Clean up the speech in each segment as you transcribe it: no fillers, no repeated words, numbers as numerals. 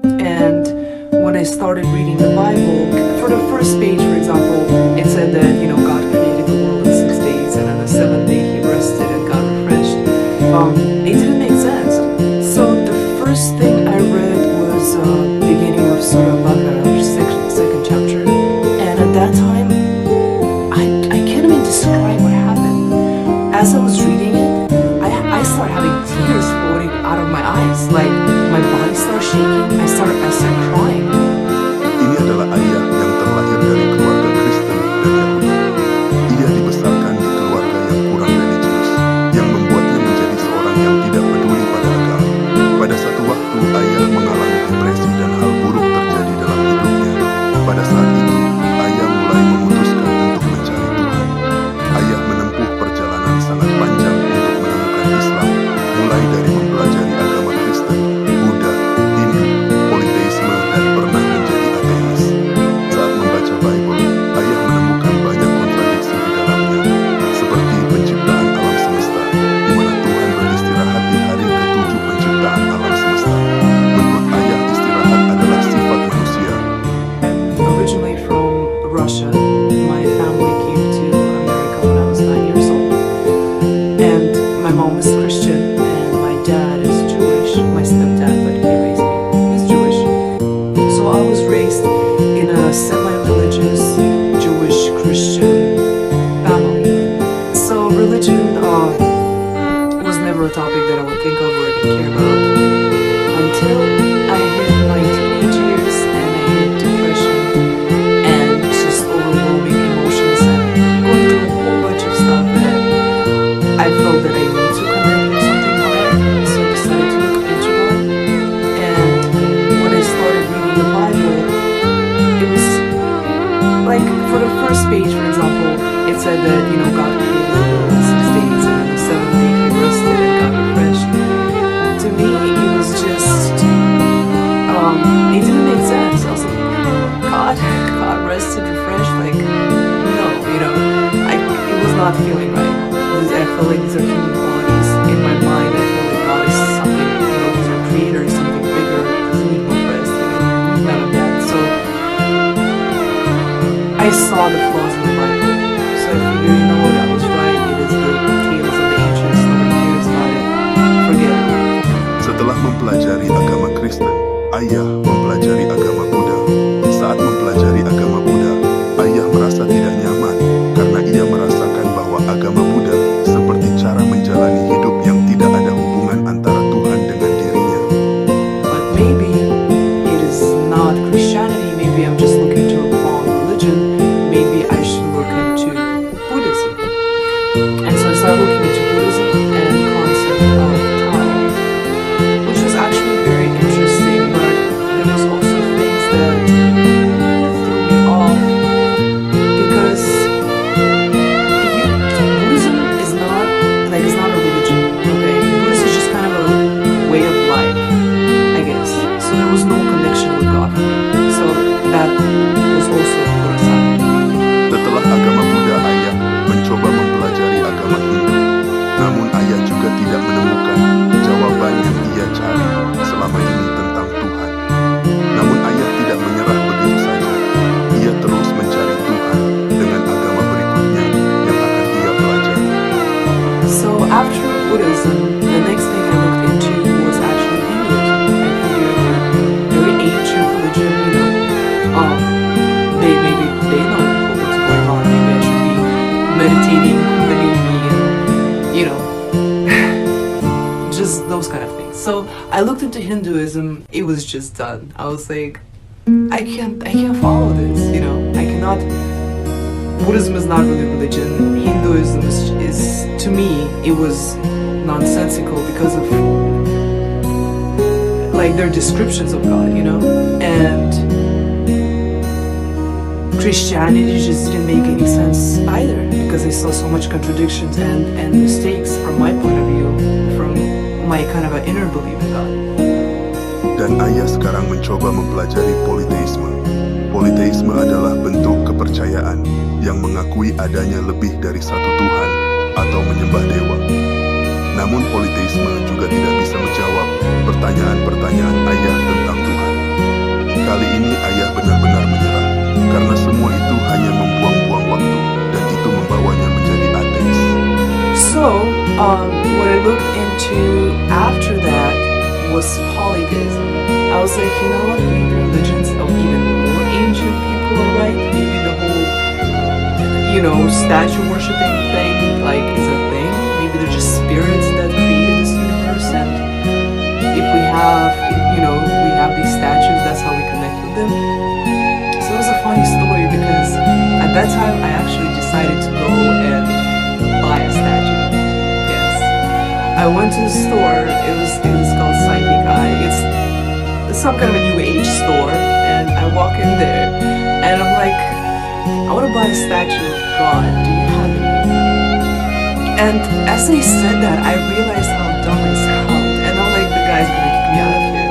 And when I started reading the Bible, for the first page, for example, it said that, God created the world in 6 days, and on the seventh day he rested and got refreshed. It didn't make sense. So the first thing I read was beginning of Surah Baqarah, second chapter. And at that time, I can't even describe what happened. As I was reading it, I started having tears flowing out of my eyes. Like, my body started shaking. I started crying. Ini adalah ayah yang terlahir dari keluarga Kristen dan Yahudi. Ia dibesarkan di keluarga yang kurang religius, yang membuatnya menjadi seorang yang tidak peduli pada agama. Pada satu waktu, ayah mengalami depresi dan hal buruk terjadi dalam hidupnya. Pada saat itu, ayah mulai memutuskan untuk mencari Tuhan. Ayah menempuh perjalanan sangat panjang untuk menemukan Islam, mulai dari mempelajari agama Kristen, Buddha, Hindu, politeisme, dan pernah menjadi ateis. Saat membaca Bible, ayah menemukan banyak kontradiksi di dalamnya, seperti penciptaan alam semesta, di mana Tuhan beristirahat di hari ke-7 penciptaan alam semesta. Menurut ayah, istirahat adalah sifat manusia. I'm originally from Russia. My family came to America when I was 9 years old. And my mom is Christian and my dad is Jewish. My stepdad, but he raised me, he's Jewish. So I was raised in a semi-religious Jewish Christian family. So religion was never a topic that I would think of or even care about until I hit my teenage years and I hit depression and just overwhelming emotions and going through a whole bunch of stuff that I felt that I need to connect with something higher. So I decided to look into God. And when I started reading the Bible, it was like, for the first page, for example, it said that, God created the world in 6 days, and on the seventh day he rested and got refreshed. To me, it was just, it didn't make sense. I was like, God rested, refreshed, like, no, it was not feeling right. I felt like these are human qualities. In my mind, I felt like God is something, he's a creator, something bigger, doesn't need no rest, none of that. So I saw the flaws in the Bible. So I figured, I was right. It is the tales of the ancients. Nobody cares about it. Forget it. Setelah mempelajari agama Kristen, ayah mempelajari agama Buddha. Saat mempelajari agama Buddha, ayah merasa tidak nyaman karena ia merasakan bahwa agama Buddha seperti cara menjalani hidup yang tidak ada hubungan antara Tuhan dengan dirinya. But maybe it is not Christianity. Maybe I'm just looking to a wrong religion. Maybe I should look into Buddhism. And so I started looking into Buddhism and the concept of Tao, which was actually very interesting, but there was also things that threw me off because Buddhism is not it's not a religion, okay? Buddhism is just kind of a way of life, I guess. So there was no connection with God for me. So that was also put aside. Setelah agama Buddha, ayah mencoba mempelajari agama Hindu. Namun ayah juga tidak menemukan jawaban yang ia cari selama ini tentang Tuhan. Namun ayah tidak menyerah begitu saja. Ia terus mencari Tuhan dengan agama berikutnya yang akan ia pelajari. So after Buddhism, the next thing I looked into was actually Hinduism. I figured very ancient religion, maybe they know what's going on. Maybe I should be meditating, Kundalini, and just those kind of things. So I looked into Hinduism. It was just done. I was like, I can't follow this. I cannot. Buddhism is not really religion. Hinduism is to me, it was nonsensical because of their descriptions of God, and Christianity just didn't make any sense either because I saw so much contradictions and mistakes from my point of view, from my kind of an inner belief in God. Dan ayah sekarang mencoba mempelajari politeisme. Politeisme adalah bentuk kepercayaan yang mengakui adanya lebih dari satu Tuhan atau menyembah dewa. Namun politeisme juga tidak bisa menjawab pertanyaan-pertanyaan ayah tentang Tuhan. hanya membuang-buang waktu dan itu membawanya menjadi ateis. So, what I looked into after that was polytheism. I was like, you know what, maybe religions of even more ancient people are right. Maybe the whole, statue worshipping thing, is a thing. Maybe they're just spirits that created this universe, and if we have these statues, that's how we connect with them. So it was a funny story because at that time I actually decided to go and buy a statue. Yes, I went to the store. It was called Psychic Eye. It's some kind of a new age store, and I walk in there, and I'm like, I want to buy a statue of God. Do you have it? And as I said that, I realized how dumb I sound, and I'm like, the guy's gonna kick me out of here.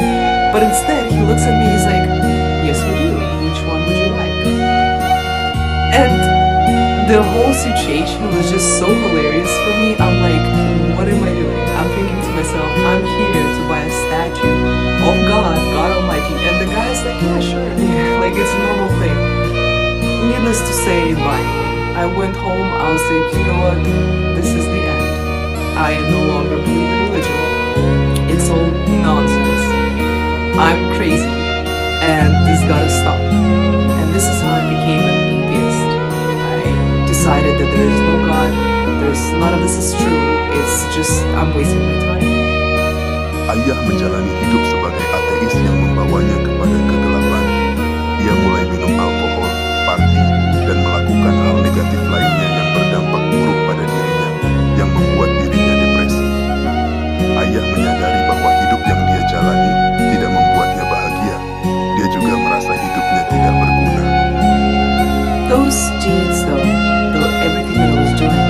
But instead, he looks at me. He's like, yes, we do. Which one would you like? And the whole situation was just so hilarious for me. I'm like, what am I doing? I'm thinking to myself, I'm here to buy a statue of God Almighty. And the guy's like, yeah, sure. Like, it's a normal thing. Needless to say, it lied. I went home. I was like, you know what? This is the end. I no longer believe in religion. It's all nonsense. I'm crazy. And this gotta stop. And this is how I became an atheist. I decided that there is no God. None of this is true. It's just I'm wasting my time. Ayah menjalani hidup sebagai ateis yang membawanya kepada kegelapan. Ia mulai minum alkohol, party, dan melakukan hal negatif lainnya yang berdampak buruk pada dirinya, yang membuat dirinya depresi. Ayah menyadari bahwa hidup yang dia jalani tidak membuatnya bahagia. Dia juga merasa hidupnya tidak berguna. Those deeds, though everything that I was doing,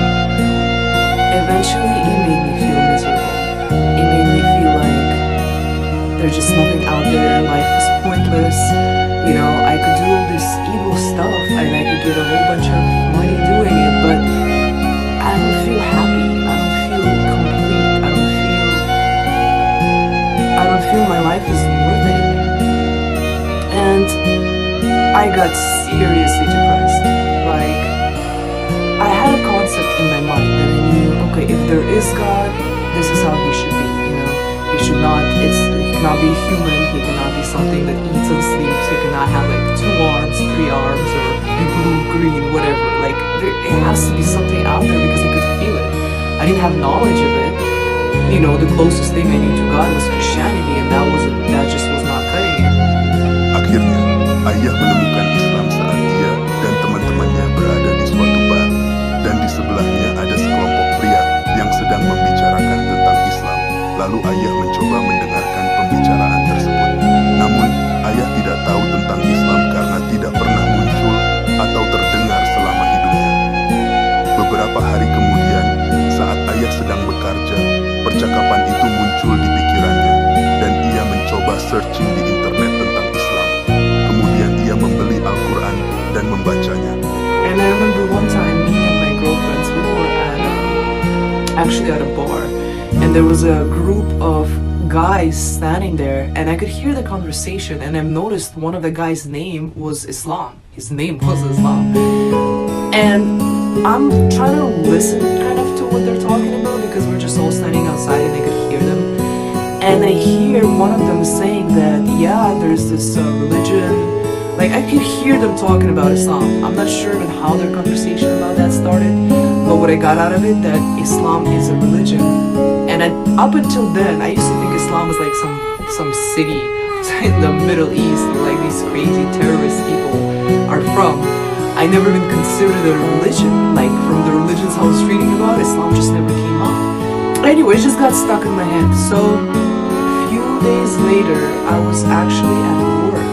eventually it made me feel miserable. It made me feel like there's just nothing out there. Life is pointless. I could do all this evil stuff and I could get a whole bunch of money doing it, but I don't feel happy. I don't feel complete. I don't feel my life is worth anything. And I got seriously depressed. I had a concept in my mind that I knew, okay, if there is God, this is how he should be, he cannot be human, he cannot be something that eats and sleeps, he cannot have 2 arms, 3 arms, or be blue, green, whatever. It has to be something out there because I could feel it. I didn't have knowledge of it. The closest thing I knew to God was Christianity, and that just was not cutting it. Akhirnya, ayah menemukan Islam saat dia dan teman-temannya berada di suatu bar, dan di sebelahnya ada sekelompok pria yang sedang membicarakan tentang Islam. Lalu ayah mencoba mendengarkan pembicaraan tersebut. Namun, ayah tidak tahu tentang Islam karena tidak pernah muncul atau terdengar selama hidupnya. Beberapa hari kemudian, saat ayah sedang bekerja, percakapan itu muncul di pikirannya, dan ia mencoba searching di internet tentang Islam. Kemudian ia membeli Al-Quran dan membacanya. And I remember one time, me and my girlfriends, we were at a bar, and there was a group of guys standing there, and I could hear the conversation, and I noticed one of the guys' name was Islam. His name was Islam. And I'm trying to listen kind of to what they're talking about because we're just all standing outside and I could hear them. And I hear one of them saying that, yeah, there's this religion. I could hear them talking about Islam. I'm not sure even how their conversation about that started, but what I got out of it, that Islam is a religion. And up until then, I used to think Islam was some city in the Middle East where these crazy terrorist people are from. I never even considered it a religion. From the religions I was reading about, Islam just never came up. Anyway, it just got stuck in my head. So, a few days later, I was actually at work,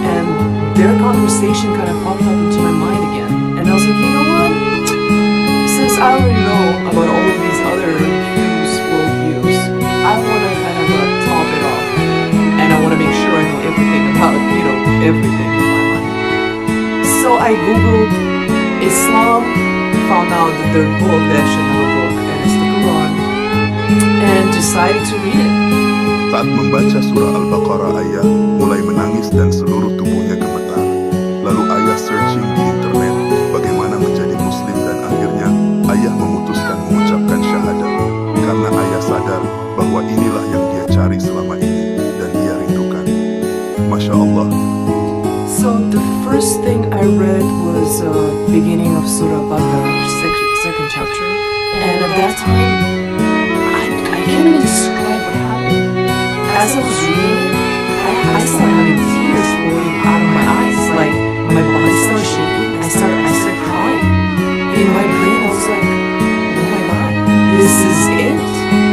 and their conversation kind of popped up into my mind again. And I was like, you know what? Since I already know about all of these other worldviews, I want to kind of top it off. And I want to make sure I know everything about, everything in my life. So I googled Islam, found out that their book, they actually have a book, and it's the Quran, and decided to read it. Saat membaca surah Al-Baqarah, ayah mulai menangis dan seluruh tubuhnya gemetar. Lalu ayah searching di internet Masya Allah. So the first thing I read was beginning of Surah Baqarah, second chapter, and at that time I can't even describe what happened. As I was reading, I started having tears flowing out of my eyes, like my body started shaking. I started crying. In my brain, I was like, oh my God, this is it.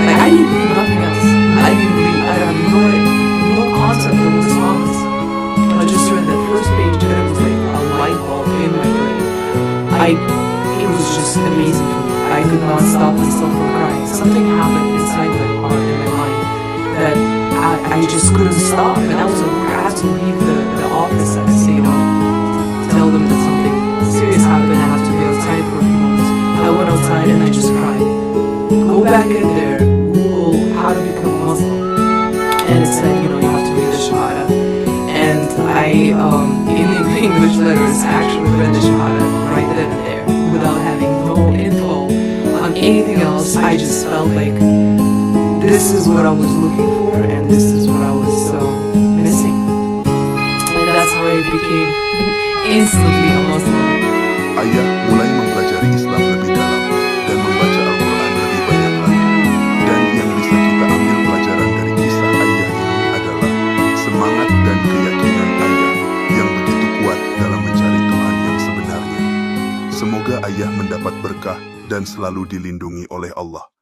Like I didn't believe nothing else. I have no concept of what this promise. I just read that first page and it was like a light bulb in my brain. It was just amazing for me. I could not stop myself from crying. Something happened inside my heart and my mind that I just couldn't stop. And I was at work. I had to leave the office. I stayed on, tell them that something serious happened. I have to be outside for a few moments. I went outside and I just cried. Go back in there, Google how to become Muslim. And it said, you have to read the Shahada. And I, in the English letters, actually read the Shahada right then and there, without having no info on anything else. I just felt like this is what I was looking for, and this is what I was missing. And that's how I became instantly a Muslim. Ayah mulai mempelajari Islam lebih dalam dan membaca Al-Quran lebih banyak lagi. Dan yang bisa kita ambil pelajaran dari kisah ayah ini adalah semangat dan keyakinan ayah yang begitu kuat dalam mencari Tuhan yang sebenarnya. Semoga ayah mendapat berkah dan selalu dilindungi oleh Allah.